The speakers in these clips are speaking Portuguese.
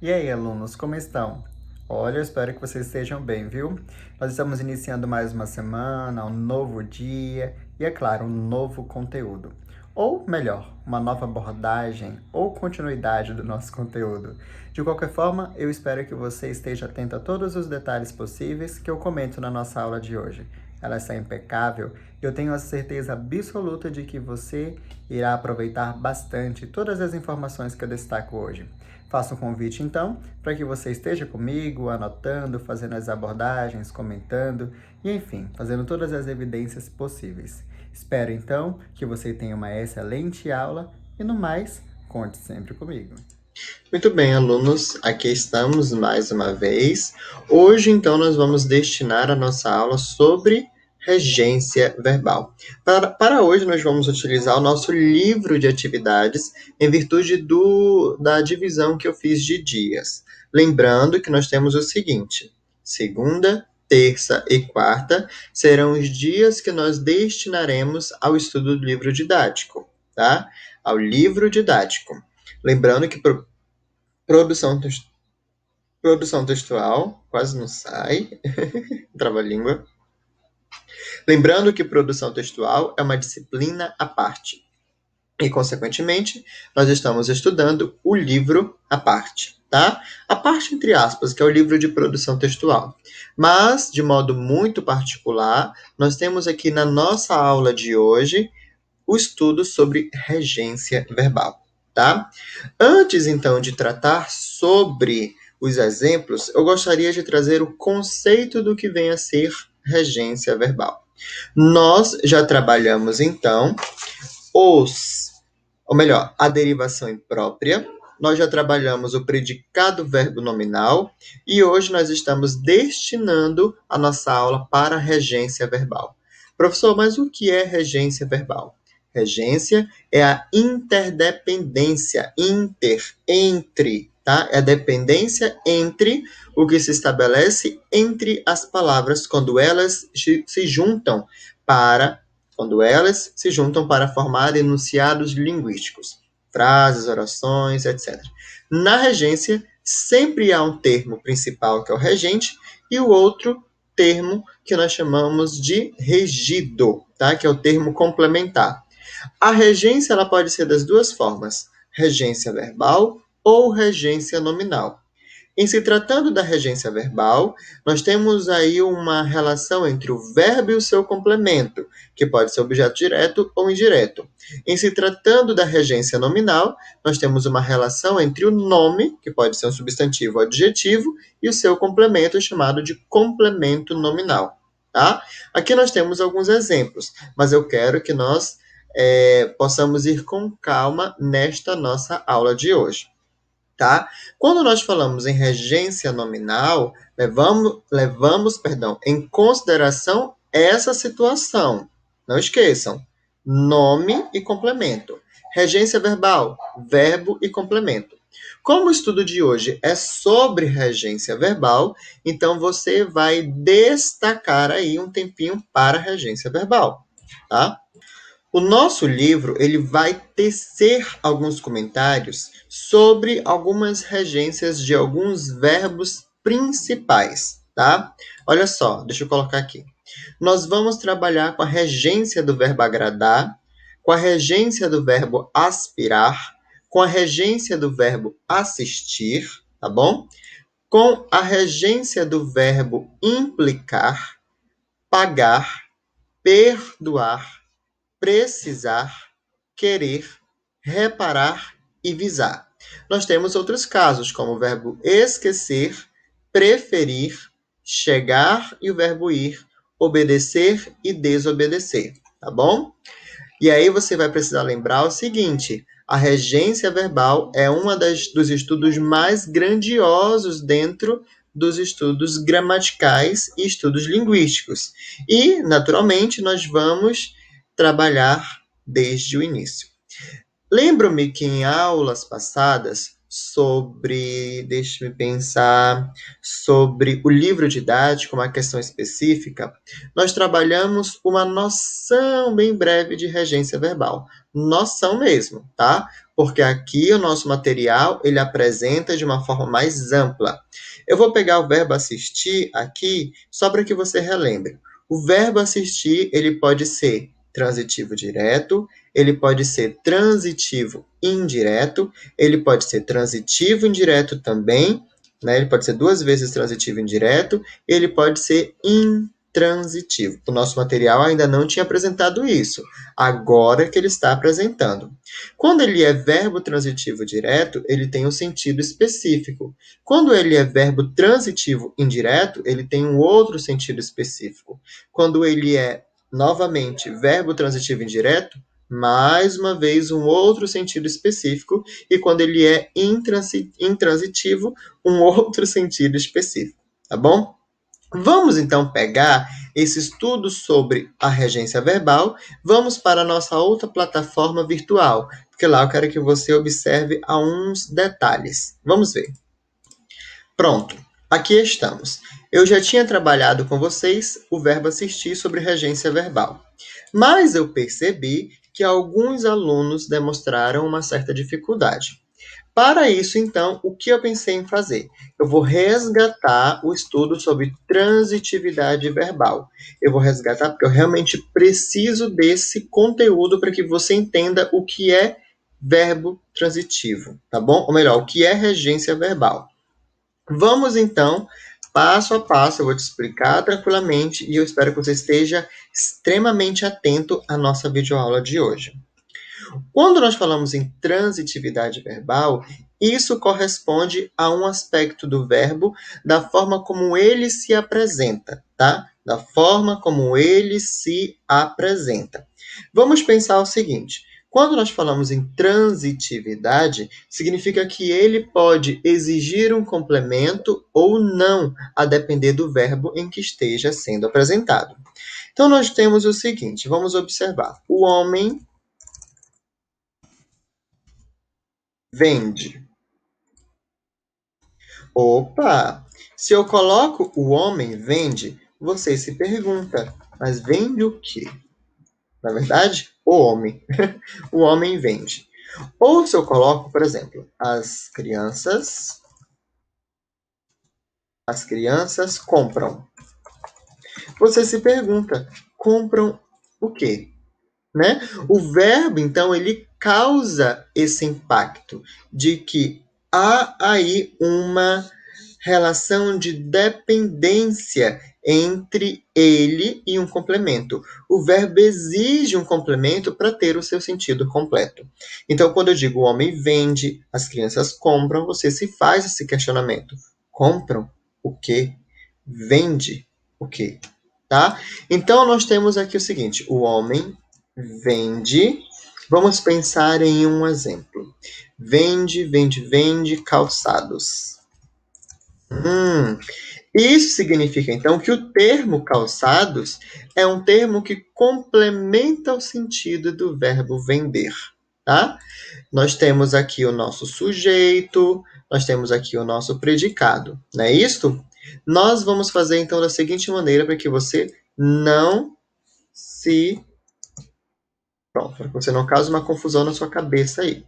E aí, alunos, como estão? Olha, eu espero que vocês estejam bem, viu? Nós estamos iniciando mais uma semana, um novo dia e, é claro, um novo conteúdo. Ou melhor, uma nova abordagem ou continuidade do nosso conteúdo. De qualquer forma, eu espero que você esteja atento a todos os detalhes possíveis que eu comento na nossa aula de hoje. Ela está impecável e eu tenho a certeza absoluta de que você irá aproveitar bastante todas as informações que eu destaco hoje. Faço um convite, então, para que você esteja comigo, anotando, fazendo as abordagens, comentando e, enfim, fazendo todas as evidências possíveis. Espero, então, que você tenha uma excelente aula e, no mais, conte sempre comigo. Muito bem, alunos, aqui estamos mais uma vez. Hoje, então, nós vamos destinar a nossa aula sobre regência verbal. Para hoje, nós vamos utilizar o nosso livro de atividades em virtude da divisão que eu fiz de dias. Lembrando que nós temos o seguinte: segunda, terça e quarta serão os dias que nós destinaremos ao estudo do livro didático, tá? Ao livro didático. Lembrando que produção, produção textual, quase não sai, trava-língua. Lembrando que produção textual é uma disciplina à parte. E, consequentemente, nós estamos estudando o livro à parte, tá? A parte, entre aspas, que é o livro de produção textual. Mas, de modo muito particular, nós temos aqui na nossa aula de hoje o estudo sobre regência verbal, tá? Antes, então, de tratar sobre os exemplos, eu gostaria de trazer o conceito do que vem a ser regência verbal. Nós já trabalhamos, então, ou melhor, a derivação imprópria, nós já trabalhamos o predicado verbo nominal e hoje nós estamos destinando a nossa aula para a regência verbal. Professor, mas o que é regência verbal? Regência é a interdependência, entre, tá? É a dependência entre o que se estabelece entre as palavras para quando elas se juntam para formar enunciados linguísticos, frases, orações, etc. Na regência, sempre há um termo principal, que é o regente, e o outro termo que nós chamamos de regido, tá? Que é o termo complementar. A regência ela pode ser das duas formas, regência verbal ou regência nominal. Em se tratando da regência verbal, nós temos aí uma relação entre o verbo e o seu complemento, que pode ser objeto direto ou indireto. Em se tratando da regência nominal, nós temos uma relação entre o nome, que pode ser um substantivo ou adjetivo, e o seu complemento, chamado de complemento nominal. Tá? Aqui nós temos alguns exemplos, mas eu quero que nós possamos ir com calma nesta nossa aula de hoje. Tá? Quando nós falamos em regência nominal, levamos em consideração essa situação. Não esqueçam, nome e complemento. Regência verbal, verbo e complemento. Como o estudo de hoje é sobre regência verbal, então você vai destacar aí um tempinho para regência verbal, tá? O nosso livro ele vai tecer alguns comentários sobre algumas regências de alguns verbos principais, tá? Olha só, deixa eu colocar aqui. Nós vamos trabalhar com a regência do verbo agradar, com a regência do verbo aspirar, com a regência do verbo assistir, tá bom? Com a regência do verbo implicar, pagar, perdoar, precisar, querer, reparar e visar. Nós temos outros casos, como o verbo esquecer, preferir, chegar e o verbo ir, obedecer e desobedecer, tá bom? E aí você vai precisar lembrar o seguinte: a regência verbal é dos estudos mais grandiosos dentro dos estudos gramaticais e estudos linguísticos. E, naturalmente, nós vamos trabalhar desde o início. Lembro-me que em aulas passadas, sobre, deixe-me pensar, sobre o livro didático, uma questão específica, nós trabalhamos uma noção bem breve de regência verbal. Noção mesmo, tá? Porque aqui o nosso material, ele apresenta de uma forma mais ampla. Eu vou pegar o verbo assistir aqui, só para que você relembre. O verbo assistir, ele pode ser transitivo direto, ele pode ser transitivo indireto, ele pode ser transitivo indireto também, né? Ele pode ser duas vezes transitivo indireto, ele pode ser intransitivo. O nosso material ainda não tinha apresentado isso, agora que ele está apresentando. Quando ele é verbo transitivo direto, ele tem um sentido específico. Quando ele é verbo transitivo indireto, ele tem um outro sentido específico. Quando ele é, novamente, verbo transitivo indireto, mais uma vez, um outro sentido específico, e quando ele é intransitivo, um outro sentido específico, tá bom? Vamos então pegar esse estudo sobre a regência verbal, vamos para a nossa outra plataforma virtual, porque lá eu quero que você observe alguns detalhes. Vamos ver. Pronto, aqui estamos. Eu já tinha trabalhado com vocês o verbo assistir sobre regência verbal, mas eu percebi que alguns alunos demonstraram uma certa dificuldade. Para isso, então, o que eu pensei em fazer? Eu vou resgatar o estudo sobre transitividade verbal. Eu vou resgatar porque eu realmente preciso desse conteúdo para que você entenda o que é verbo transitivo, tá bom? Ou melhor, o que é regência verbal. Vamos então, passo a passo, eu vou te explicar tranquilamente e eu espero que você esteja extremamente atento à nossa videoaula de hoje. Quando nós falamos em transitividade verbal, isso corresponde a um aspecto do verbo da forma como ele se apresenta, tá? Da forma como ele se apresenta. Vamos pensar o seguinte: quando nós falamos em transitividade, significa que ele pode exigir um complemento ou não, a depender do verbo em que esteja sendo apresentado. Então, nós temos o seguinte: vamos observar. O homem vende. Opa! Se eu coloco o homem vende, você se pergunta, mas vende o quê? Na verdade, o homem. O homem vende. Ou se eu coloco, por exemplo, as crianças compram. Você se pergunta, compram o quê? Né? O verbo, então, ele causa esse impacto de que há aí uma relação de dependência entre ele e um complemento. O verbo exige um complemento para ter o seu sentido completo. Então, quando eu digo o homem vende, as crianças compram, você se faz esse questionamento. Compram o quê? Vende o quê? Tá? Então, nós temos aqui o seguinte: o homem vende. Vamos pensar em um exemplo. Vende calçados. Isso significa, então, que o termo calçados é um termo que complementa o sentido do verbo vender, tá? Nós temos aqui o nosso sujeito, nós temos aqui o nosso predicado, não é isso? Nós vamos fazer, então, da seguinte maneira para que você não se... Pronto, para que você não cause uma confusão na sua cabeça aí.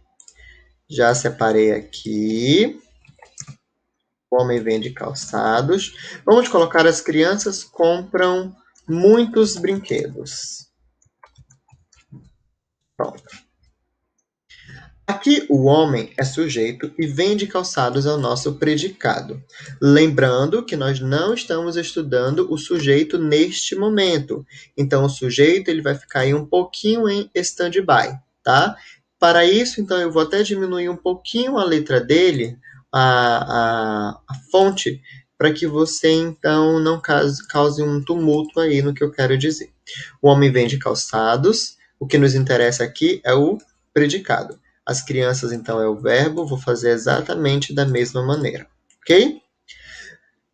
Já separei aqui. O homem vende calçados. Vamos colocar as crianças compram muitos brinquedos. Pronto. Aqui o homem é sujeito e vende calçados é o nosso predicado. Lembrando que nós não estamos estudando o sujeito neste momento. Então o sujeito ele vai ficar aí um pouquinho em stand-by, tá? Para isso, então, eu vou até diminuir um pouquinho a letra dele, a fonte, para que você, então, não cause um tumulto aí no que eu quero dizer. O homem vende calçados, o que nos interessa aqui é o predicado. As crianças, então, é o verbo, vou fazer exatamente da mesma maneira, ok?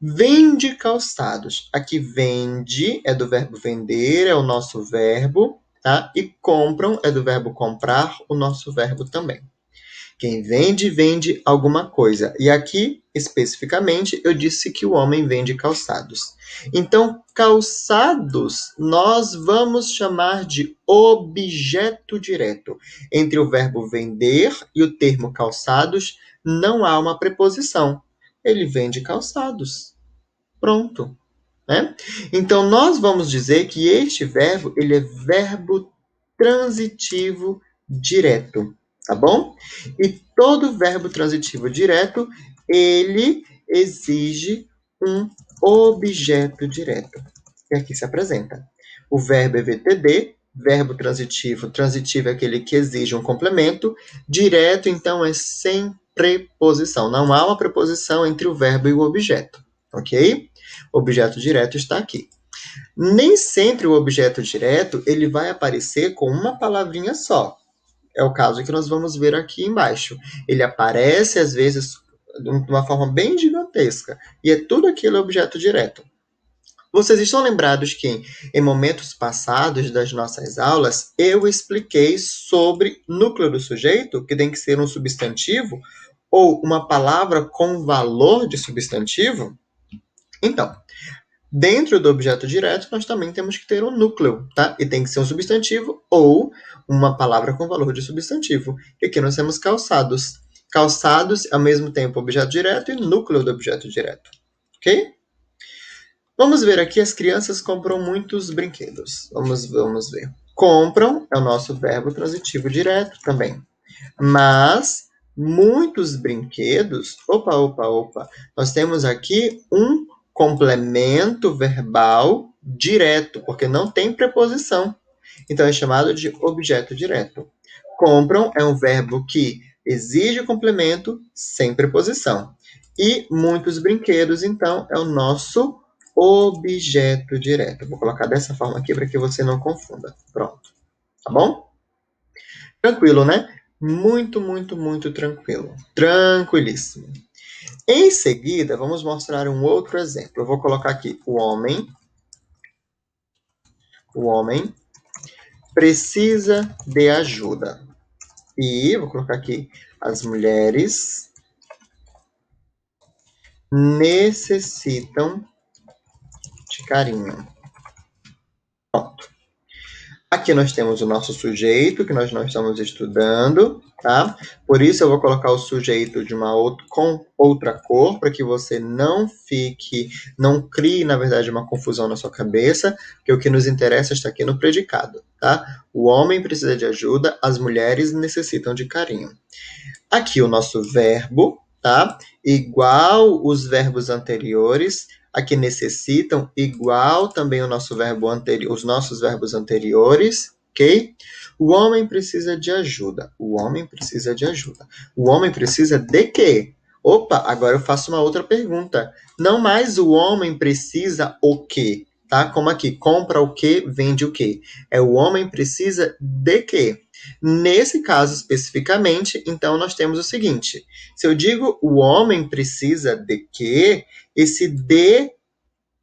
Vende calçados. Aqui vende é do verbo vender, é o nosso verbo, tá? E compram é do verbo comprar, o nosso verbo também. Quem vende, vende alguma coisa. E aqui, especificamente, eu disse que o homem vende calçados. Então, calçados nós vamos chamar de objeto direto. Entre o verbo vender e o termo calçados, não há uma preposição. Ele vende calçados. Pronto. Né? Então, nós vamos dizer que este verbo ele é verbo transitivo direto, tá bom? E todo verbo transitivo direto, ele exige um objeto direto. E aqui se apresenta. O verbo é VTD, verbo transitivo. Transitivo é aquele que exige um complemento. Direto, então, é sem preposição. Não há uma preposição entre o verbo e o objeto, ok? O objeto direto está aqui. Nem sempre o objeto direto ele vai aparecer com uma palavrinha só. É o caso que nós vamos ver aqui embaixo. Ele aparece, às vezes, de uma forma bem gigantesca. E é tudo aquilo objeto direto. Vocês estão lembrados que, em momentos passados das nossas aulas, eu expliquei sobre núcleo do sujeito, que tem que ser um substantivo, ou uma palavra com valor de substantivo? Então, dentro do objeto direto, nós também temos que ter um núcleo, tá? E tem que ser um substantivo ou uma palavra com valor de substantivo. E aqui nós temos calçados. Calçados, ao mesmo tempo, objeto direto e núcleo do objeto direto. Ok? Vamos ver aqui, as crianças compram muitos brinquedos. Vamos ver. Compram é o nosso verbo transitivo direto também. Mas muitos brinquedos. Opa. Nós temos aqui um complemento verbal direto, porque não tem preposição. Então é chamado de objeto direto. Compram é um verbo que exige complemento sem preposição. E muitos brinquedos, então, é o nosso objeto direto. Vou colocar dessa forma aqui para que você não confunda. Pronto. Tá bom? Tranquilo, né? Muito tranquilo. Tranquilíssimo. Em seguida, vamos mostrar um outro exemplo. Eu vou colocar aqui o homem. O homem precisa de ajuda. E vou colocar aqui as mulheres necessitam de carinho. Pronto. Aqui nós temos o nosso sujeito, que nós não estamos estudando, tá? Por isso eu vou colocar o sujeito de com outra cor, para que você não crie, na verdade, uma confusão na sua cabeça, porque o que nos interessa está aqui no predicado, tá? O homem precisa de ajuda, as mulheres necessitam de carinho. Aqui o nosso verbo, tá? Igual os verbos anteriores, aqui necessitam, igual também o nosso verbo anterior, os nossos verbos anteriores, ok? O homem precisa de ajuda. O homem precisa de ajuda. O homem precisa de quê? Opa, agora eu faço uma outra pergunta. Não mais o homem precisa o quê? Tá? Como aqui, compra o quê, vende o quê? É o homem precisa de quê? Nesse caso especificamente, então nós temos o seguinte: se eu digo o homem precisa de quê, esse de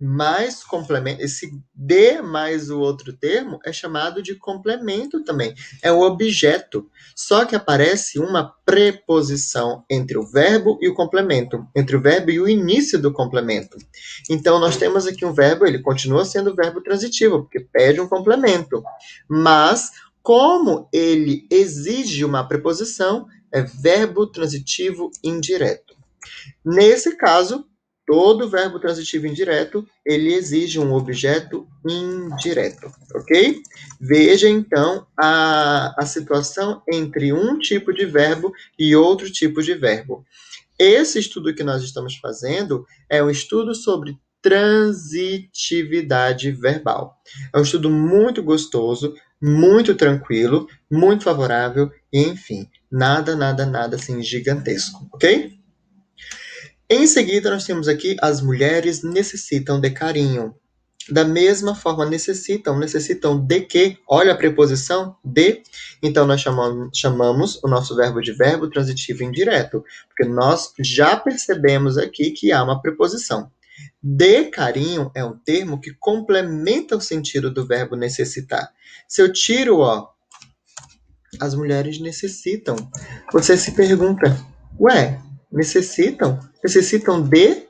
mais complemento, esse de mais o outro termo é chamado de complemento também. É o objeto. Só que aparece uma preposição entre o verbo e o complemento, entre o verbo e o início do complemento. Então nós temos aqui um verbo, ele continua sendo verbo transitivo, porque pede um complemento. Mas como ele exige uma preposição, é verbo transitivo indireto. Nesse caso, todo verbo transitivo indireto, ele exige um objeto indireto, ok? Veja, então, a situação entre um tipo de verbo e outro tipo de verbo. Esse estudo que nós estamos fazendo é um estudo sobre transitividade verbal. É um estudo muito gostoso, muito tranquilo, muito favorável e, enfim, nada assim gigantesco, ok? Em seguida, nós temos aqui as mulheres necessitam de carinho. Da mesma forma, necessitam de quê? Olha a preposição de. Então, nós chamamos o nosso verbo de verbo transitivo indireto, porque nós já percebemos aqui que há uma preposição. De carinho é um termo que complementa o sentido do verbo necessitar. Se eu tiro as mulheres necessitam. Você se pergunta, ué, necessitam? Necessitam de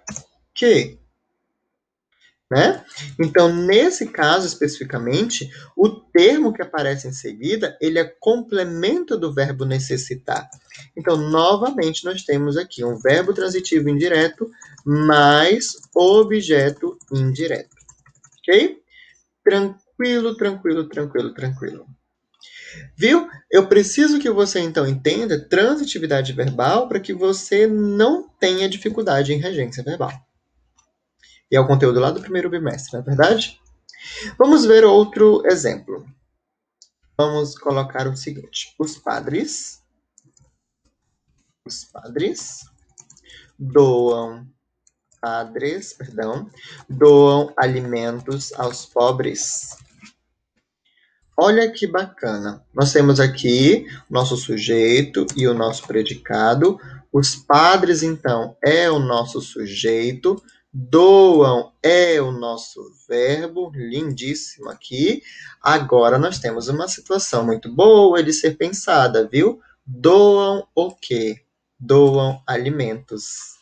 quê? Né? Então, nesse caso especificamente, o termo que aparece em seguida, ele é complemento do verbo necessitar. Então, novamente, nós temos aqui um verbo transitivo indireto mais objeto indireto. Ok? Tranquilo, tranquilo, tranquilo, tranquilo. Viu? Eu preciso que você, então, entenda transitividade verbal para que você não tenha dificuldade em regência verbal. E é o conteúdo lá do primeiro bimestre, não é verdade? Vamos ver outro exemplo. Vamos colocar o seguinte: os padres doam doam alimentos aos pobres. Olha que bacana. Nós temos aqui nosso sujeito e o nosso predicado. Os padres, então, é o nosso sujeito. Doam é o nosso verbo. Lindíssimo aqui. Agora nós temos uma situação muito boa de ser pensada, viu? Doam o quê? Doam alimentos.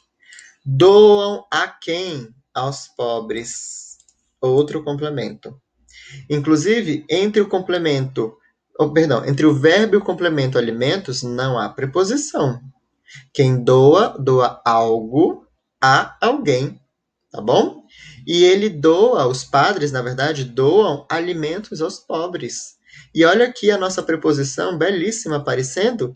Doam a quem? Aos pobres. Outro complemento. Inclusive, entre o verbo e o complemento alimentos, não há preposição. Quem doa, doa algo a alguém, tá bom? E ele doa, os padres, na verdade, doam alimentos aos pobres. E olha aqui a nossa preposição belíssima aparecendo.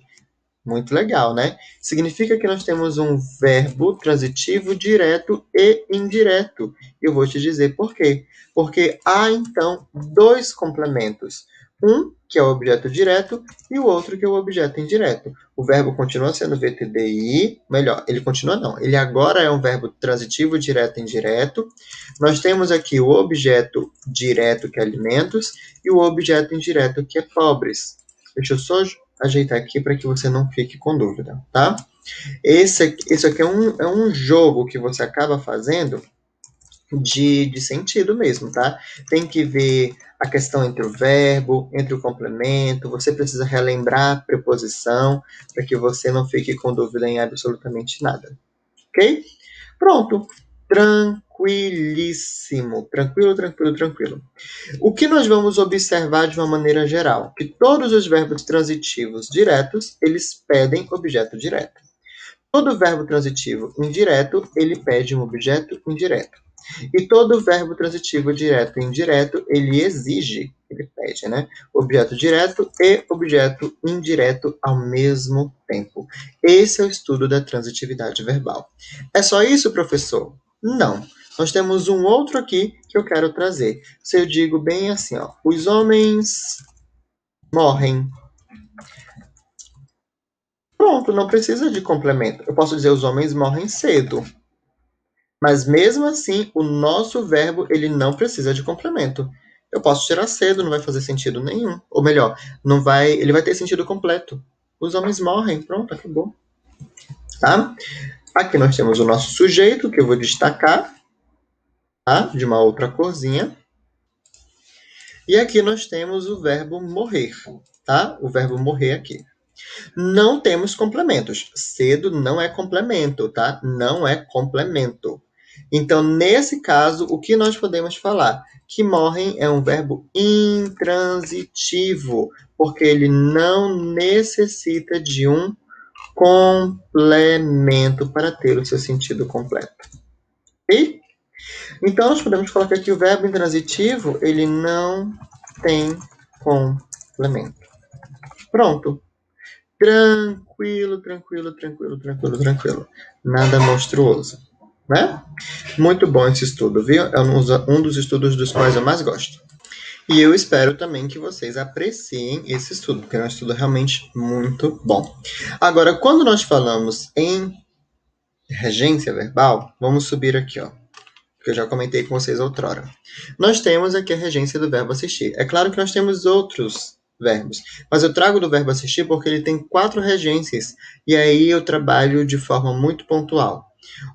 Muito legal, né? Significa que nós temos um verbo transitivo direto e indireto. E eu vou te dizer por quê. Porque há, então, dois complementos. Um, que é o objeto direto, e o outro, que é o objeto indireto. O verbo continua sendo VTDI, melhor, ele continua não. Ele agora é um verbo transitivo direto e indireto. Nós temos aqui o objeto direto, que é alimentos, e o objeto indireto, que é pobres. Deixa eu só ajeitar aqui para que você não fique com dúvida, tá? Isso aqui é um jogo que você acaba fazendo de sentido mesmo, tá? Tem que ver a questão entre o verbo, entre o complemento, você precisa relembrar a preposição para que você não fique com dúvida em absolutamente nada, ok? Pronto. Tranquilíssimo. Tranquilo, tranquilo, tranquilo. O que nós vamos observar de uma maneira geral? Que todos os verbos transitivos diretos, eles pedem objeto direto. Todo verbo transitivo indireto, ele pede um objeto indireto. E todo verbo transitivo direto e indireto, ele exige, ele pede, né? Objeto direto e objeto indireto ao mesmo tempo. Esse é o estudo da transitividade verbal. É só isso, professor? Não. Nós temos um outro aqui que eu quero trazer. Se eu digo bem assim, ó, os homens morrem. Pronto, não precisa de complemento. Eu posso dizer os homens morrem cedo. Mas mesmo assim, o nosso verbo ele não precisa de complemento. Eu posso tirar cedo, não vai fazer sentido nenhum. Ou melhor, não vai, ele vai ter sentido completo. Os homens morrem, pronto, acabou. Tá? Aqui nós temos o nosso sujeito, que eu vou destacar, tá? De uma outra corzinha. E aqui nós temos o verbo morrer, tá? O verbo morrer aqui. Não temos complementos. Cedo não é complemento, tá? Não é complemento. Então, nesse caso, o que nós podemos falar? Que morrem é um verbo intransitivo, porque ele não necessita de um complemento para ter o seu sentido completo. Ok? Então, nós podemos colocar que o verbo intransitivo, ele não tem complemento. Pronto. Tranquilo, tranquilo, tranquilo, tranquilo, tranquilo. Nada monstruoso, né? Muito bom esse estudo, viu? É um dos estudos dos quais eu mais gosto. E eu espero também que vocês apreciem esse estudo, porque é um estudo realmente muito bom. Agora, quando nós falamos em regência verbal, vamos subir aqui, ó, que eu já comentei com vocês outrora. Nós temos aqui a regência do verbo assistir. É claro que nós temos outros verbos, mas eu trago do verbo assistir porque ele tem 4 regências, e aí eu trabalho de forma muito pontual.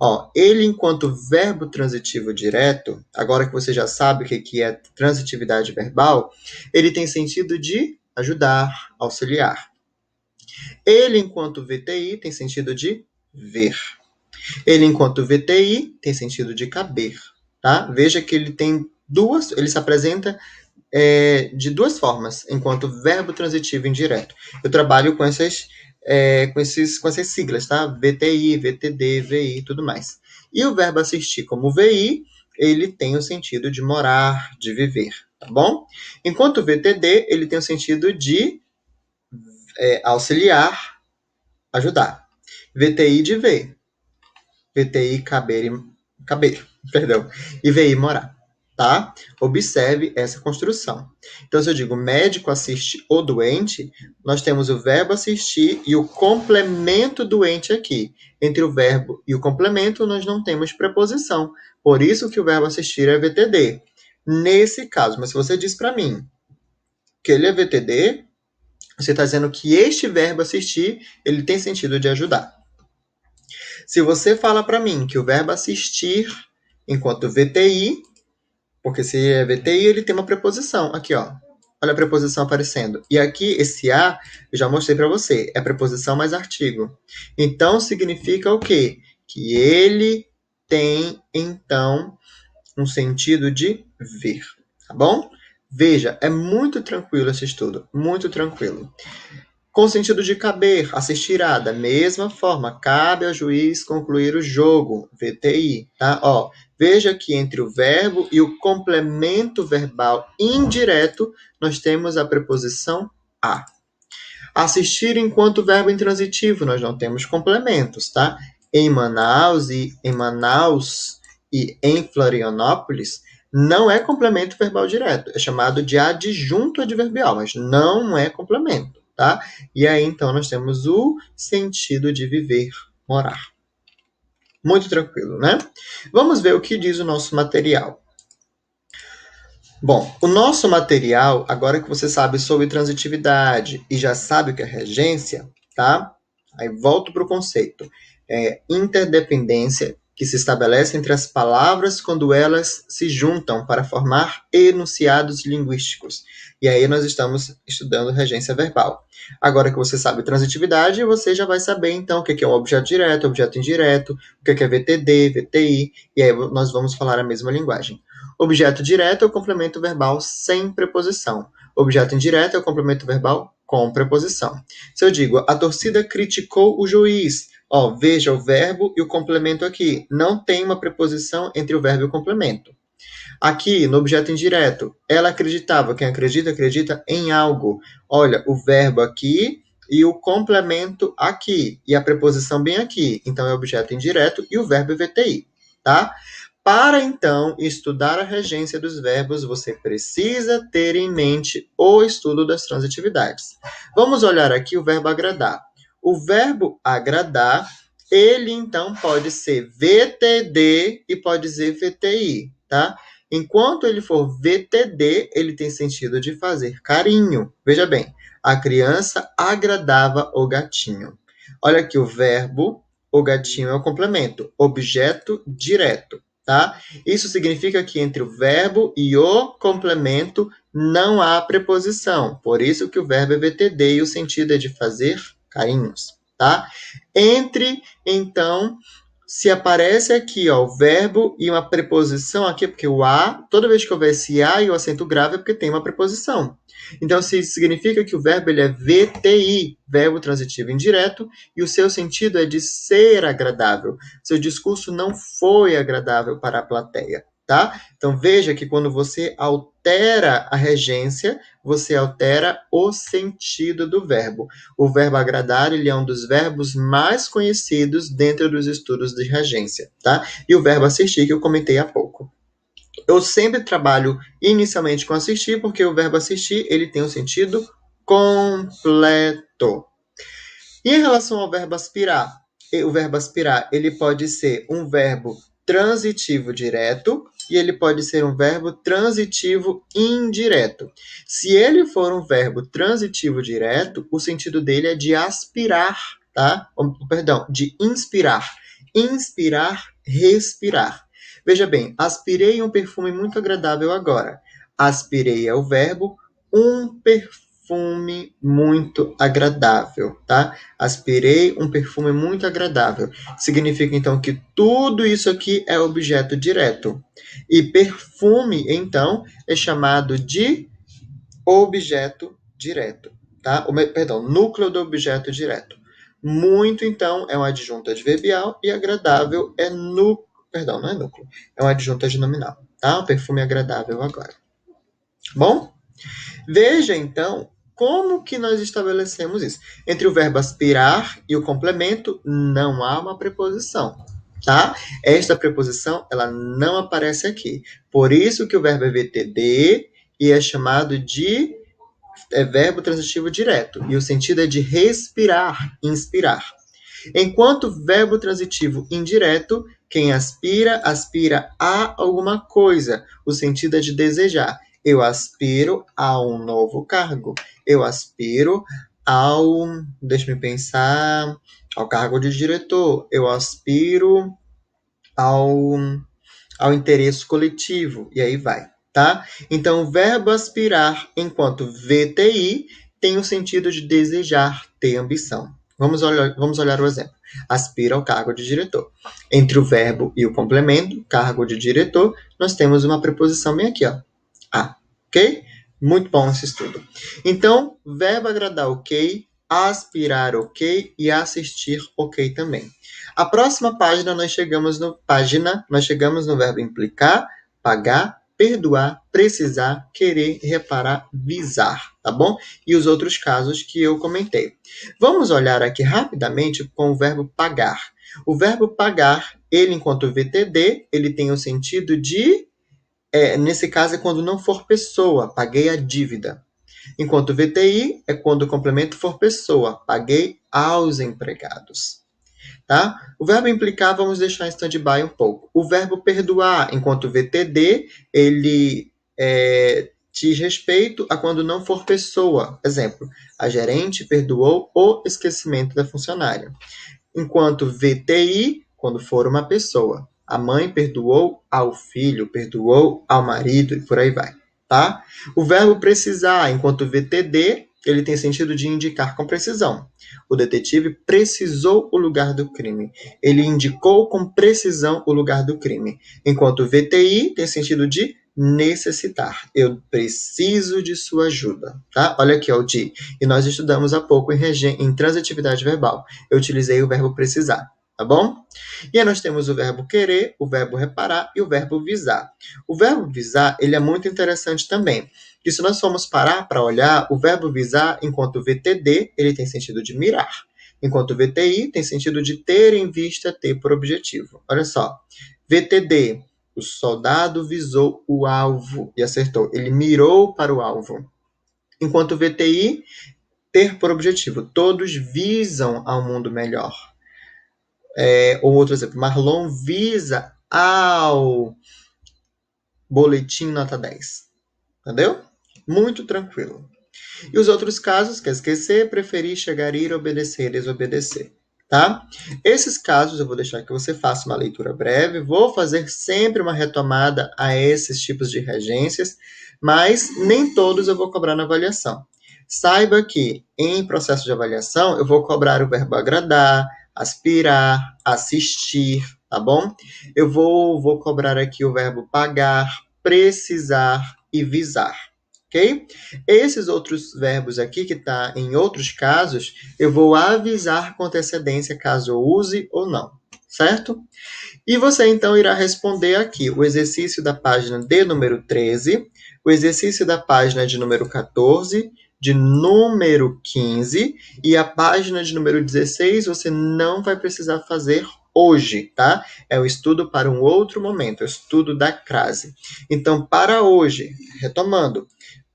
Ó, ele enquanto verbo transitivo direto, agora que você já sabe o que é transitividade verbal, ele tem sentido de ajudar, auxiliar. Ele, enquanto VTI, tem sentido de ver. Ele, enquanto VTI, tem sentido de caber. Tá? Veja que ele se apresenta de duas formas, enquanto verbo transitivo indireto. Eu trabalho com essas siglas, tá? VTI, VTD, VI e tudo mais. E o verbo assistir, como VI, ele tem o sentido de morar, de viver, tá bom? Enquanto o VTD, ele tem o sentido de auxiliar, ajudar. VTI de ver. VTI caber, perdão. E VI morar. Tá? Observe essa construção. Então, se eu digo médico assiste o doente, nós temos o verbo assistir e o complemento doente aqui. Entre o verbo e o complemento, nós não temos preposição. Por isso que o verbo assistir é VTD. Nesse caso, mas se você diz para mim que ele é VTD, você está dizendo que este verbo assistir, ele tem sentido de ajudar. Se você fala para mim que o verbo assistir, enquanto VTI, porque se é VTI, ele tem uma preposição. Aqui, ó. Olha a preposição aparecendo. E aqui, esse A, eu já mostrei para você. É preposição mais artigo. Então, significa o quê? Que ele tem, então, um sentido de ver. Tá bom? Veja, é muito tranquilo esse estudo. Muito tranquilo. Com o sentido de caber, assistir a, da mesma forma, cabe ao juiz concluir o jogo, VTI, tá? Ó, veja que entre o verbo e o complemento verbal indireto, nós temos a preposição a. Assistir enquanto verbo intransitivo, nós não temos complementos, tá? Em Manaus e em Florianópolis, não é complemento verbal direto, é chamado de adjunto adverbial, mas não é complemento. Tá? E aí, então, nós temos o sentido de viver, morar. Muito tranquilo, né? Vamos ver o que diz o nosso material. Bom, o nosso material, agora que você sabe sobre transitividade e já sabe o que é regência, tá? Aí volto para o conceito. Interdependência que se estabelece entre as palavras quando elas se juntam para formar enunciados linguísticos. E aí nós estamos estudando regência verbal. Agora que você sabe transitividade, você já vai saber, então, o que é um objeto direto, objeto indireto, o que é VTD, VTI, e aí nós vamos falar a mesma linguagem. Objeto direto é o complemento verbal sem preposição. Objeto indireto é o complemento verbal com preposição. Se eu digo, a torcida criticou o juiz, ó, veja o verbo e o complemento aqui. Não tem uma preposição entre o verbo e o complemento. Aqui, no objeto indireto, ela acreditava. Quem acredita, acredita em algo. Olha, o verbo aqui e o complemento aqui. E a preposição bem aqui. Então, é objeto indireto e o verbo é VTI, tá? Para, então, estudar a regência dos verbos, você precisa ter em mente o estudo das transitividades. Vamos olhar aqui o verbo agradar. O verbo agradar, ele, então, pode ser VTD e pode ser VTI, tá? Enquanto ele for VTD, ele tem sentido de fazer carinho. Veja bem, a criança agradava o gatinho. Olha aqui o verbo, o gatinho é o complemento, objeto direto. Tá? Isso significa que entre o verbo e o complemento não há preposição. Por isso que o verbo é VTD e o sentido é de fazer carinhos. Tá? Entre, então, se aparece aqui ó, o verbo e uma preposição aqui, porque o A, toda vez que houver esse A e o acento grave é porque tem uma preposição. Então, isso significa que o verbo ele é VTI, verbo transitivo indireto, e o seu sentido é de ser agradável. Seu discurso não foi agradável para a plateia, tá? Então, veja que quando você altera a regência, você altera o sentido do verbo. O verbo agradar, ele é um dos verbos mais conhecidos dentro dos estudos de regência, tá? E o verbo assistir, que eu comentei há pouco. Eu sempre trabalho inicialmente com assistir, porque o verbo assistir, ele tem um sentido completo. E em relação ao verbo aspirar, o verbo aspirar, ele pode ser um verbo transitivo direto e ele pode ser um verbo transitivo indireto. Se ele for um verbo transitivo direto, o sentido dele é de aspirar, tá? Perdão, de inspirar. Inspirar, respirar. Veja bem, aspirei um perfume muito agradável agora. Aspirei é o verbo, um perfume perfume muito agradável, tá? Aspirei um perfume muito agradável. Significa, então, que tudo isso aqui é objeto direto. E perfume, então, é chamado de objeto direto, tá? Perdão, núcleo do objeto direto. Muito, então, é um adjunto adverbial e agradável é perdão, não é núcleo, é um adjunto adnominal, tá? O perfume é agradável agora. Bom? Veja, então, como que nós estabelecemos isso? Entre o verbo aspirar e o complemento, não há uma preposição, tá? Esta preposição, ela não aparece aqui. Por isso que o verbo é VTD e é chamado de verbo transitivo direto. E o sentido é de respirar, inspirar. Enquanto verbo transitivo indireto, quem aspira, aspira a alguma coisa. O sentido é de desejar. Eu aspiro a um novo cargo. Eu aspiro ao, deixa-me pensar, ao cargo de diretor. Eu aspiro ao, ao interesse coletivo. E aí vai, tá? Então, o verbo aspirar, enquanto VTI, tem o sentido de desejar, ter ambição. Vamos olhar o exemplo. Aspira ao cargo de diretor. Entre o verbo e o complemento, cargo de diretor, nós temos uma preposição bem aqui, ó. A, ok? Muito bom esse estudo. Então, verbo agradar, ok. Aspirar, ok. E assistir, ok também. A próxima página, nós chegamos no verbo implicar, pagar, perdoar, precisar, querer, reparar, visar, tá bom? E os outros casos que eu comentei. Vamos olhar aqui rapidamente com o verbo pagar. O verbo pagar, ele enquanto VTD, ele tem o sentido de, nesse caso é quando não for pessoa, paguei a dívida. Enquanto VTI é quando o complemento for pessoa, paguei aos empregados. Tá? O verbo implicar, vamos deixar em stand-by um pouco. O verbo perdoar, enquanto VTD, ele diz respeito a quando não for pessoa. Exemplo, a gerente perdoou o esquecimento da funcionária. Enquanto VTI, quando for uma pessoa. A mãe perdoou ao filho, perdoou ao marido e por aí vai. Tá? O verbo precisar, enquanto VTD, ele tem sentido de indicar com precisão. O detetive precisou o lugar do crime. Ele indicou com precisão o lugar do crime. Enquanto VTI tem sentido de necessitar. Eu preciso de sua ajuda. Tá? Olha aqui, ó, o de. E nós estudamos há pouco em transitividade verbal. Eu utilizei o verbo precisar. Tá bom? E aí nós temos o verbo querer, o verbo reparar e o verbo visar. O verbo visar, ele é muito interessante também. E se nós formos parar para olhar, o verbo visar, enquanto VTD, ele tem sentido de mirar. Enquanto VTI tem sentido de ter em vista, ter por objetivo. Olha só. VTD, o soldado visou o alvo e acertou. Ele mirou para o alvo. Enquanto VTI, ter por objetivo. Todos visam ao mundo melhor. Ou outro exemplo, Marlon visa ao boletim nota 10. Entendeu? Muito tranquilo. E os outros casos, quer esquecer, preferir, chegar, ir, obedecer, desobedecer. Tá? Esses casos eu vou deixar que você faça uma leitura breve, vou fazer sempre uma retomada a esses tipos de regências, mas nem todos eu vou cobrar na avaliação. Saiba que em processo de avaliação eu vou cobrar o verbo agradar, aspirar, assistir, tá bom? Eu vou cobrar aqui o verbo pagar, precisar e visar, ok? Esses outros verbos aqui, que está em outros casos, eu vou avisar com antecedência caso eu use ou não, certo? E você, então, irá responder aqui o exercício da página de número 13, o exercício da página de número 14, de número 15 e a página de número 16 você não vai precisar fazer hoje, tá? É o estudo para um outro momento, é o estudo da crase. Então, para hoje, retomando,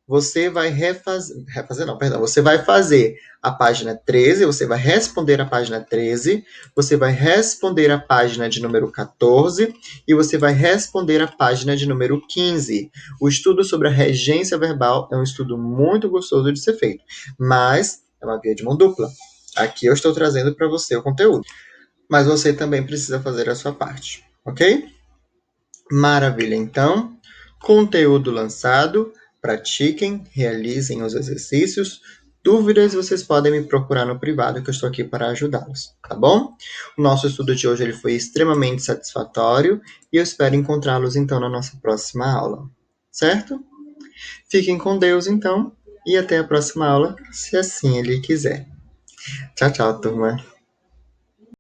você vai você vai fazer a página 13, você vai responder a página 13, você vai responder a página de número 14 e você vai responder a página de número 15. O estudo sobre a regência verbal é um estudo muito gostoso de ser feito, mas é uma via de mão dupla. Aqui eu estou trazendo para você o conteúdo, mas você também precisa fazer a sua parte, ok? Maravilha, então. Conteúdo lançado. Pratiquem, realizem os exercícios. Dúvidas, vocês podem me procurar no privado, que eu estou aqui para ajudá-los, tá bom? O nosso estudo de hoje ele foi extremamente satisfatório e eu espero encontrá-los então na nossa próxima aula, certo? Fiquem com Deus então e até a próxima aula, se assim Ele quiser. Tchau, tchau, turma.